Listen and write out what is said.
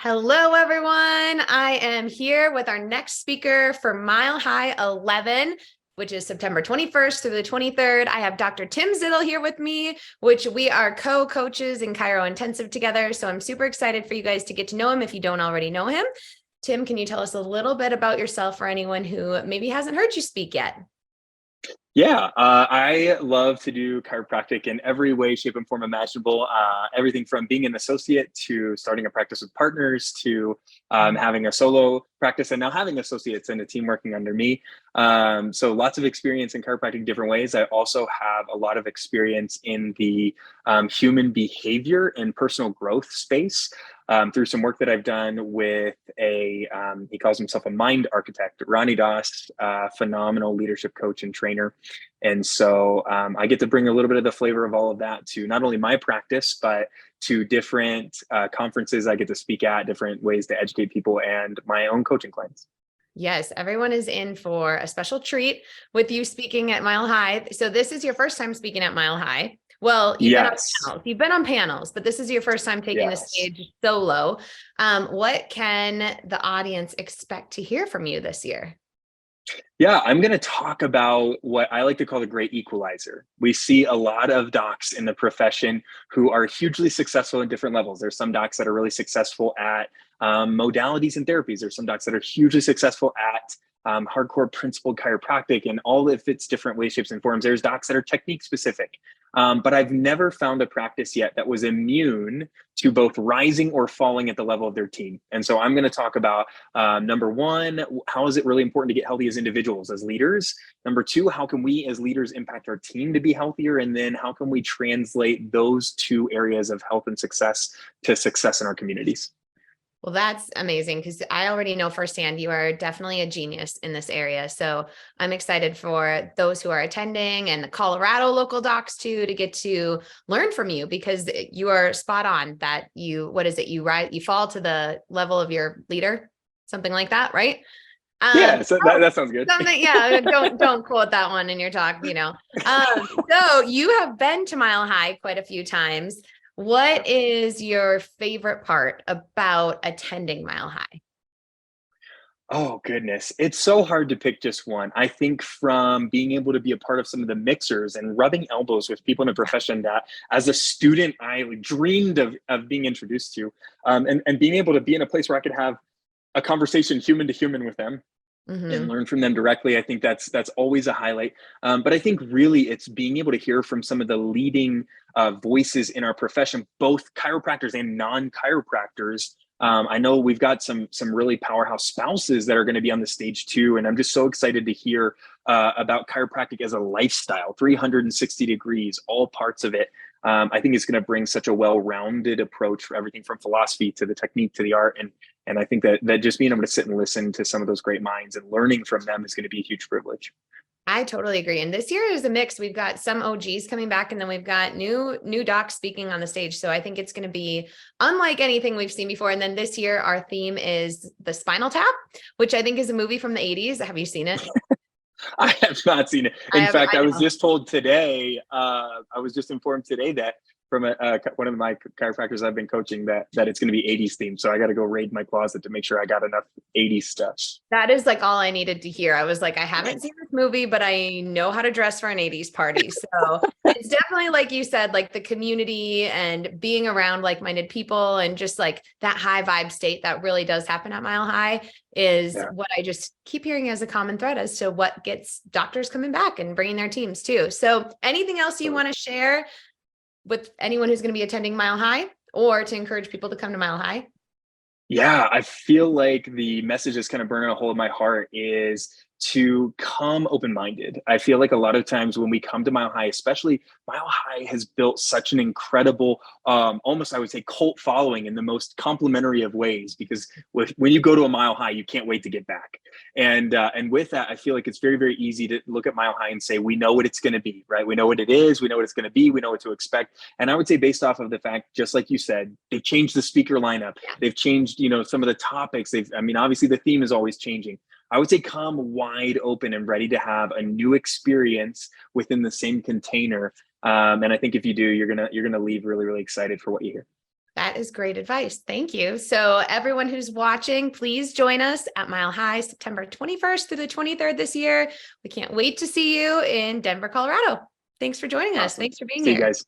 Hello, everyone. I am here with our next speaker for Mile High 11, which is September 21st through the 23rd. I have Dr. Tim Zittle here with me, which we are co-coaches in Chiro Intensive together. So I'm super excited for you guys to get to know him if you don't already know him. Tim, can you tell us a little bit about yourself for anyone who maybe hasn't heard you speak yet? Yeah, I love to do chiropractic in every way, shape, and form imaginable. Everything from being an associate to starting a practice with partners to having a solo practice and now having associates and a team working under me. So lots of experience in chiropractic different ways. I also have a lot of experience in the human behavior and personal growth space. Through some work that I've done with he calls himself a mind architect, Ronnie Das, phenomenal leadership coach and trainer. And so I get to bring a little bit of the flavor of all of that to not only my practice, but to different conferences I get to speak at, different ways to educate people and my own coaching clients. Yes, everyone is in for a special treat with you speaking at Mile High. So this is your first time speaking at Mile High. Well, Yes. you've been on panels, but this is your first time taking the stage solo. What can the audience expect to hear from you this year? Yeah, I'm going to talk about what I like to call the great equalizer. We see a lot of docs in the profession who are hugely successful in different levels. There's some docs that are really successful at modalities and therapies. There's some docs that are hugely successful at hardcore principled chiropractic and all of its different ways, shapes, and forms. There's docs that are technique specific. But I've never found a practice yet that was immune to both rising or falling at the level of their team. And so I'm going to talk about number one, how is it really important to get healthy as individuals, as leaders? Number two, how can we as leaders impact our team to be healthier? And then how can we translate those two areas of health and success to success in our communities? Well, that's amazing because I already know firsthand you are definitely a genius in this area. So I'm excited for those who are attending and the Colorado local docs too, to get to learn from you because you are spot on that you fall to the level of your leader, something like that, right? Yeah, so that sounds good. Yeah, don't quote that one in your talk, So you have been to Mile High quite a few times. What is your favorite part about attending Mile High? Oh, goodness. It's so hard to pick just one. I think from being able to be a part of some of the mixers and rubbing elbows with people in a profession that as a student, I dreamed of being introduced to, and being able to be in a place where I could have a conversation human to human with them and learn from them directly. I think that's always a highlight. But I think really it's being able to hear from some of the leading voices in our profession, both chiropractors and non-chiropractors. I know we've got some really powerhouse spouses that are going to be on the stage too, and I'm just so excited to hear about chiropractic as a lifestyle, 360 degrees, all parts of it. I think it's going to bring such a well-rounded approach for everything from philosophy to the technique to the art, and I think that just being able to sit and listen to some of those great minds and learning from them is going to be a huge privilege. I totally agree. And this year is a mix. We've got some OGs coming back and then we've got new docs speaking on the stage. So I think it's going to be unlike anything we've seen before. And then this year, our theme is The Spinal Tap, which I think is a movie from the 80s. Have you seen it? I have not seen it. In fact, I was just told today, I was just informed today that from one of my chiropractors I've been coaching that it's going to be 80s themed. So I got to go raid my closet to make sure I got enough 80s stuff. That is like all I needed to hear. I was like, I haven't seen this movie, but I know how to dress for an 80s party. So it's definitely, like you said, like the community and being around like-minded people and just like that high vibe state that really does happen at Mile High is what I just keep hearing as a common thread as to what gets doctors coming back and bringing their teams too. So anything else you want to share with anyone who's going to be attending Mile High or to encourage people to come to Mile High? Yeah, I feel like the message that's kind of burning a hole in my heart is to come open-minded. I feel like a lot of times when we come to Mile High, especially Mile High has built such an incredible, almost I would say cult following in the most complimentary of ways, because when you go to a Mile High, you can't wait to get back. And with that, I feel like it's very, very easy to look at Mile High and say, we know what it's going to be, right? We know what it is. We know what it's going to be. We know what to expect. And I would say based off of the fact, just like you said, they've changed the speaker lineup. They've changed, some of the topics. Obviously the theme is always changing. I would say come wide open and ready to have a new experience within the same container. And I think if you do, you're gonna leave really, really excited for what you hear. That is great advice. Thank you. So everyone who's watching, please join us at Mile High, September 21st through the 23rd this year. We can't wait to see you in Denver, Colorado. Thanks for joining us. Awesome. Thanks for being See you here. guys.